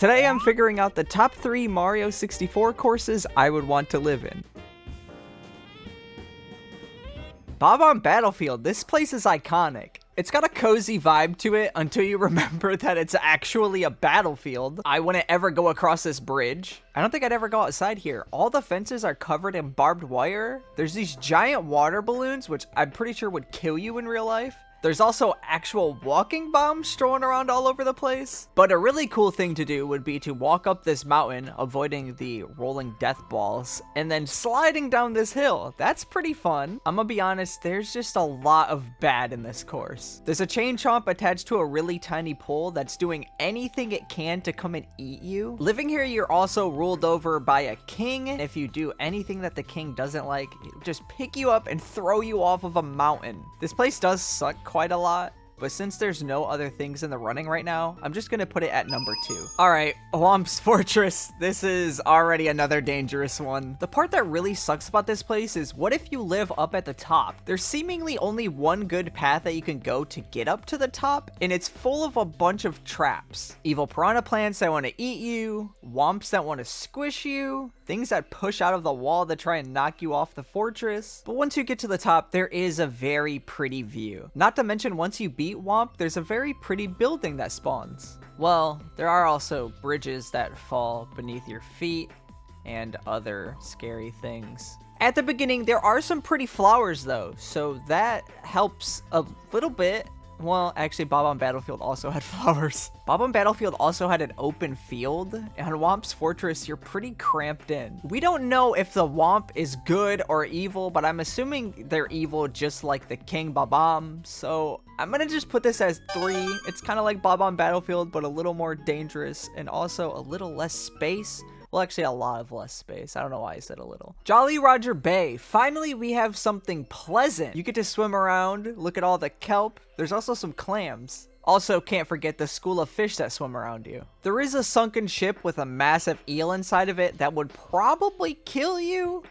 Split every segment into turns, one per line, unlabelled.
Today I'm figuring out the top 3 Mario 64 courses I would want to live in. Bob-omb Battlefield, this place is iconic. It's got a cozy vibe to it until you remember that it's actually a battlefield. I wouldn't ever go across this bridge. I don't think I'd ever go outside here. All the fences are covered in barbed wire. There's these giant water balloons, which I'm pretty sure would kill you in real life. There's also actual walking bombs strewn around all over the place. But a really cool thing to do would be to walk up this mountain, avoiding the rolling death balls, and then sliding down this hill. That's pretty fun. I'm gonna be honest, there's just a lot of bad in this course. There's a chain chomp attached to a really tiny pole that's doing anything it can to come and eat you. Living here, you're also ruled over by a king. If you do anything that the king doesn't like, it'll just pick you up and throw you off of a mountain. This place does suck quite a lot, but since there's no other things in the running right now, I'm just gonna put it at number 2. Alright, Whomp's Fortress. This is already another dangerous one. The part that really sucks about this place is, what if you live up at the top? There's seemingly only one good path that you can go to get up to the top, and it's full of a bunch of traps. Evil piranha plants that want to eat you, whomps that want to squish you, things that push out of the wall to try and knock you off the fortress. But once you get to the top, there is a very pretty view. Not to mention, once you beat Whomp, there's a very pretty building that spawns. Well, there are also bridges that fall beneath your feet and other scary things. At the beginning, there are some pretty flowers though, so that helps a little bit. Well, actually, Bob-omb Battlefield also had flowers. Bob-omb Battlefield also had an open field, and on Whomp's Fortress, you're pretty cramped in. We don't know if the Whomp is good or evil, but I'm assuming they're evil just like the King Bob-omb, so I'm gonna just put this as 3. It's kind of like Bob-omb Battlefield, but a little more dangerous, and also a little less space. Well, actually, a lot of less space. I don't know why I said a little. Jolly Roger Bay. Finally, we have something pleasant. You get to swim around, look at all the kelp. There's also some clams. Also, can't forget the school of fish that swim around you. There is a sunken ship with a massive eel inside of it that would probably kill you,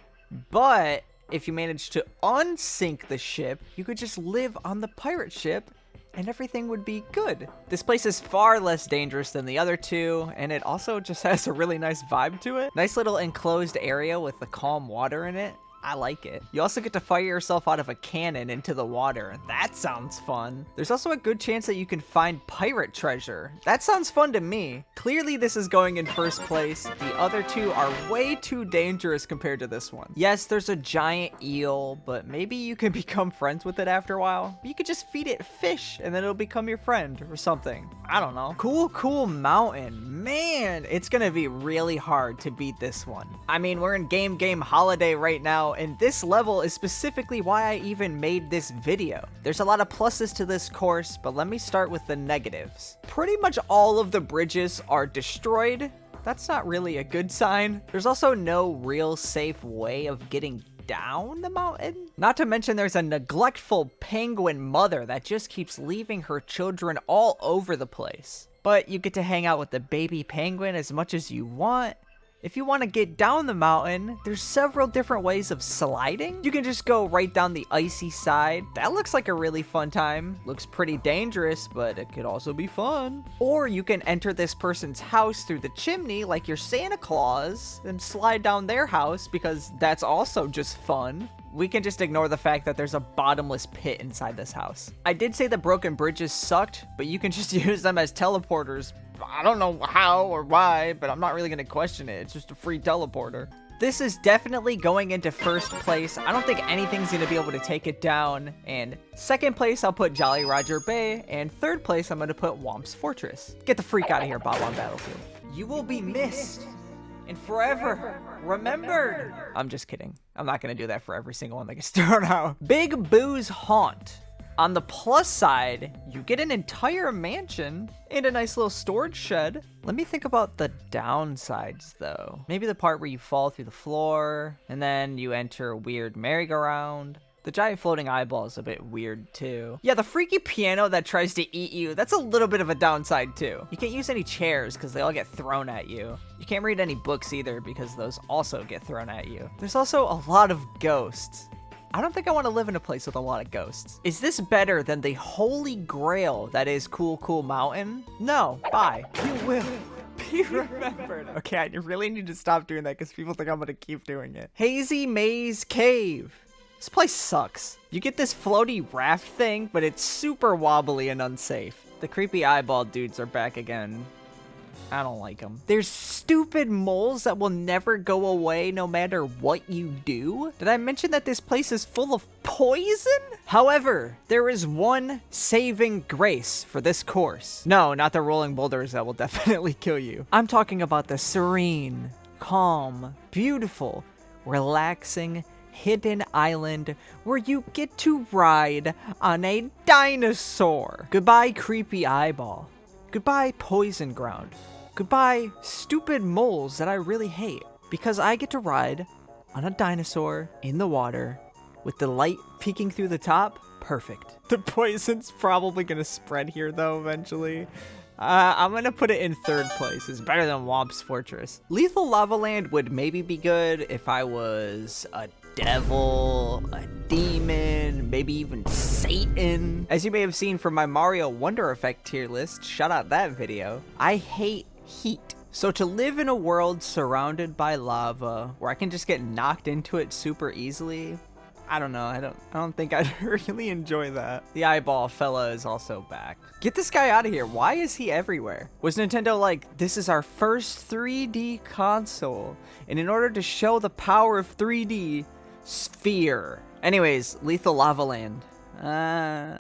but if you manage to unsink the ship, you could just live on the pirate ship and everything would be good. This place is far less dangerous than the other 2, and it also just has a really nice vibe to it. Nice little enclosed area with the calm water in it. I like it. You also get to fire yourself out of a cannon into the water. That sounds fun. There's also a good chance that you can find pirate treasure. That sounds fun to me. Clearly this is going in first place. The other 2 are way too dangerous compared to this one. Yes, there's a giant eel, but maybe you can become friends with it after a while. You could just feed it fish and then it'll become your friend or something. I don't know. Cool mountain. Man, it's gonna be really hard to beat this one. I mean, we're in game holiday right now, and this level is specifically why I even made this video. There's a lot of pluses to this course, but let me start with the negatives. Pretty much all of the bridges are destroyed. That's not really a good sign. There's also no real safe way of getting down the mountain. Not to mention there's a neglectful penguin mother that just keeps leaving her children all over the place. But you get to hang out with the baby penguin as much as you want. If you want to get down the mountain, there's several different ways of sliding. You can just go right down the icy side. That looks like a really fun time. Looks pretty dangerous, but it could also be fun. Or you can enter this person's house through the chimney like you're Santa Claus and slide down their house, because that's also just fun. We can just ignore the fact that there's a bottomless pit inside this house. I did say the broken bridges sucked, but you can just use them as teleporters. I don't know how or why, but I'm not really gonna question it. It's just a free teleporter. This is definitely going into first place. I don't think anything's gonna be able to take it down. And second place, I'll put Jolly Roger Bay. And third place, I'm gonna put Whomp's Fortress. Get the freak out of here, Bob-omb Battlefield. You will be missed and forever remembered. I'm just kidding. I'm not gonna do that for every single one that gets thrown out. Big Boo's Haunt. On the plus side, you get an entire mansion and a nice little storage shed. Let me think about the downsides though. Maybe the part where you fall through the floor and then you enter a weird merry-go-round. The giant floating eyeball is a bit weird too. Yeah, the freaky piano that tries to eat you, that's a little bit of a downside too. You can't use any chairs because they all get thrown at you. You can't read any books either because those also get thrown at you. There's also a lot of ghosts. I don't think I want to live in a place with a lot of ghosts. Is this better than the holy grail that is Cool Mountain? No, bye. You will Be remembered. Okay, I really need to stop doing that because people think I'm gonna keep doing it. Hazy Maze Cave. This place sucks. You get this floaty raft thing, but it's super wobbly and unsafe. The creepy eyeball dudes are back again. I don't like them. There's stupid moles that will never go away no matter what you do. Did I mention that this place is full of poison? However, there is one saving grace for this course. No, not the rolling boulders that will definitely kill you. I'm talking about the serene, calm, beautiful, relaxing, hidden island where you get to ride on a dinosaur. Goodbye, creepy eyeball. Goodbye, poison ground. Goodbye, stupid moles that I really hate. Because I get to ride on a dinosaur in the water with the light peeking through the top. Perfect. The poison's probably gonna spread here though eventually. I'm gonna put it in third place. It's better than Womp's Fortress. Lethal Lava Land would maybe be good if I was a devil, a demon, maybe even Satan. As you may have seen from my Mario Wonder Effect tier list, shout out that video, I hate heat. So to live in a world surrounded by lava where I can just get knocked into it super easily, I don't know. I don't think I'd really enjoy that. The eyeball fella is also back. Get this guy out of here. Why is he everywhere? Was Nintendo like, this is our first 3D console, and in order to show the power of 3D, sphere. Anyways, Lethal Lava Land. Nah.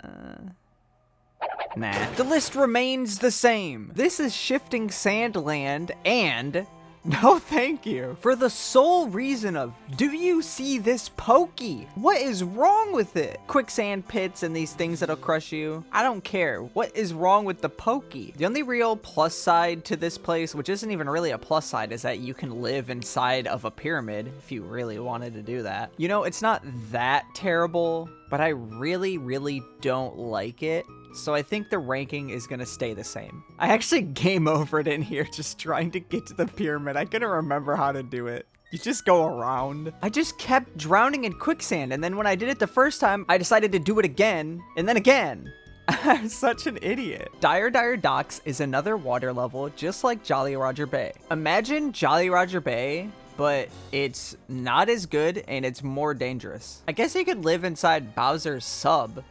The list remains the same. This is Shifting Sandland and no thank you. For the sole reason of, do you see this pokey? What is wrong with it? Quicksand pits and these things that'll crush you. I don't care. What is wrong with the pokey? The only real plus side to this place, which isn't even really a plus side, is that you can live inside of a pyramid if you really wanted to do that. You know, it's not that terrible, but I really don't like it. So I think the ranking is gonna stay the same. I actually game overed in here just trying to get to the pyramid. I couldn't remember how to do it. You just go around. I just kept drowning in quicksand, and then when I did it the first time, I decided to do it again, and then again. I'm such an idiot. Dire Docks is another water level, just like Jolly Roger Bay. Imagine Jolly Roger Bay, but it's not as good and it's more dangerous. I guess you could live inside Bowser's sub.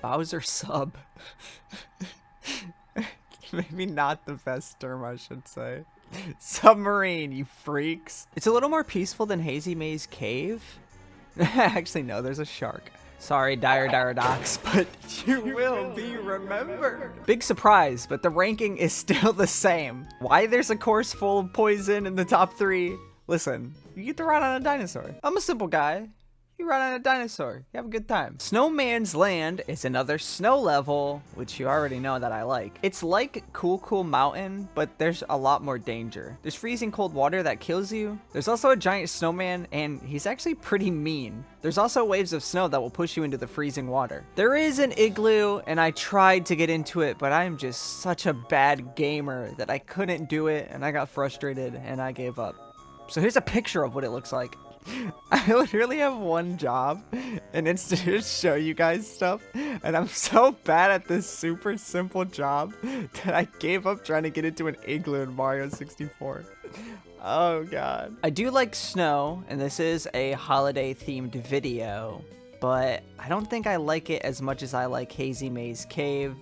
Bowser sub. Maybe not the best term, I should say. Submarine, you freaks. It's a little more peaceful than Hazy Maze Cave. Actually, no, there's a shark. Sorry, Dire Docks, but you will be remembered. Big surprise, but the ranking is still the same. Why there's a course full of poison in the top 3? Listen, you get to ride on a dinosaur. I'm a simple guy. You ride on a dinosaur. You have a good time. Snowman's Land is another snow level, which you already know that I like. It's like Cool Mountain, but there's a lot more danger. There's freezing cold water that kills you. There's also a giant snowman, and he's actually pretty mean. There's also waves of snow that will push you into the freezing water. There is an igloo, and I tried to get into it, but I'm just such a bad gamer that I couldn't do it, and I got frustrated, and I gave up. So here's a picture of what it looks like. I literally have one job, and it's to just show you guys stuff, and I'm so bad at this super simple job that I gave up trying to get into an igloo in Mario 64. Oh god. I do like snow, and this is a holiday themed video, but I don't think I like it as much as I like Hazy Maze Cave.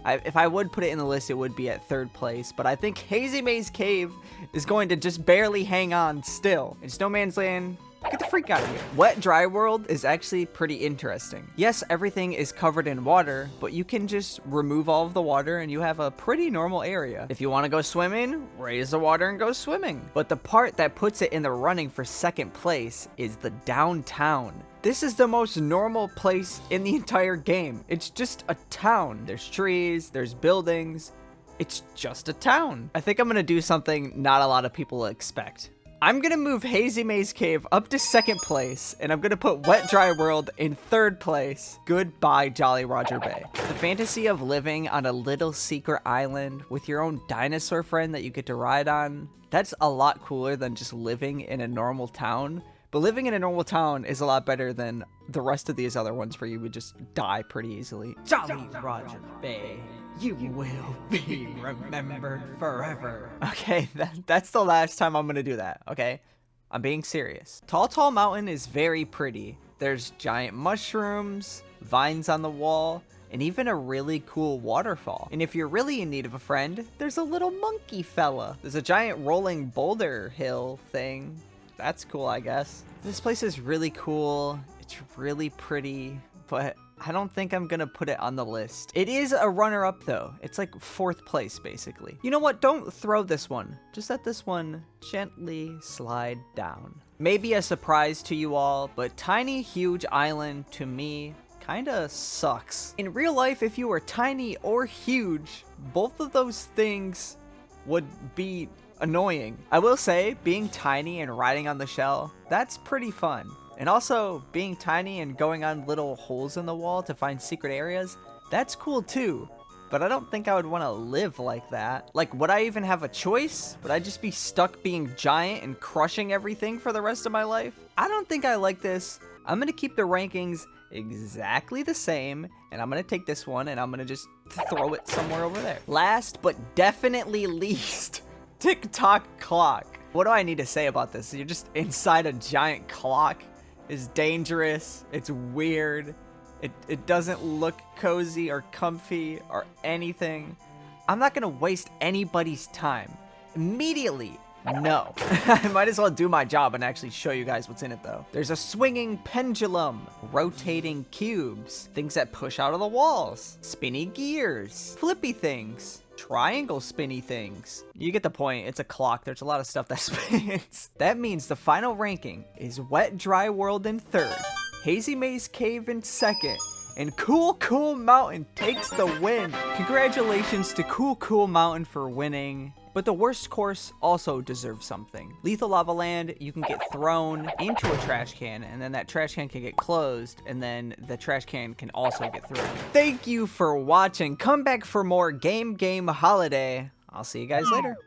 If I would put it in the list, it would be at third place, but I think Hazy Maze Cave is going to just barely hang on still. In Snowman's Land, get the freak out of here. Wet Dry World is actually pretty interesting. Yes, everything is covered in water, but you can just remove all of the water and you have a pretty normal area. If you want to go swimming, raise the water and go swimming. But the part that puts it in the running for second place is the downtown. This is the most normal place in the entire game. It's just a town. There's trees, there's buildings. It's just a town. I think I'm gonna do something not a lot of people expect. I'm gonna move Hazy Maze Cave up to second place, and I'm gonna put Wet Dry World in third place. Goodbye, Jolly Roger Bay. The fantasy of living on a little secret island with your own dinosaur friend that you get to ride on, that's a lot cooler than just living in a normal town. But living in a normal town is a lot better than the rest of these other ones where you would just die pretty easily. Jolly Roger Bay. You will be remembered forever. Okay, that's the last time I'm gonna do that, okay? I'm being serious. Tall Mountain is very pretty. There's giant mushrooms, vines on the wall, and even a really cool waterfall. And if you're really in need of a friend, there's a little monkey fella. There's a giant rolling boulder hill thing. That's cool, I guess. This place is really cool. It's really pretty, but I don't think I'm gonna put it on the list. It is a runner-up though. It's like 4th place basically. You know what? Don't throw this one. Just let this one gently slide down. Maybe a surprise to you all, but Tiny Huge Island to me kinda sucks. In real life, if you were tiny or huge, both of those things would be annoying. I will say, being tiny and riding on the shell, that's pretty fun. And also, being tiny and going on little holes in the wall to find secret areas, that's cool too. But I don't think I would want to live like that. Like, would I even have a choice? Would I just be stuck being giant and crushing everything for the rest of my life? I don't think I like this. I'm going to keep the rankings exactly the same, and I'm going to take this one and I'm going to just throw it somewhere over there. Last but definitely least, Tock clock. What do I need to say about this? You're just inside a giant clock. It's dangerous. It's weird. It doesn't look cozy or comfy or anything. I'm not gonna waste anybody's time. Immediately, no. I might as well do my job and actually show you guys what's in it though. There's a swinging pendulum, rotating cubes, things that push out of the walls, spinny gears, flippy things, triangle spinny things. You get the point. It's a clock. There's a lot of stuff that spins. That means the final ranking is Wet Dry World in 3rd, Hazy Maze Cave in 2nd, and Cool Mountain takes the win. Congratulations to Cool Mountain for winning. But the worst course also deserves something. Lethal Lava Land, you can get thrown into a trash can, and then that trash can can get closed, and then the trash can can also get thrown. Thank you for watching. Come back for more Game Holiday. I'll see you guys later.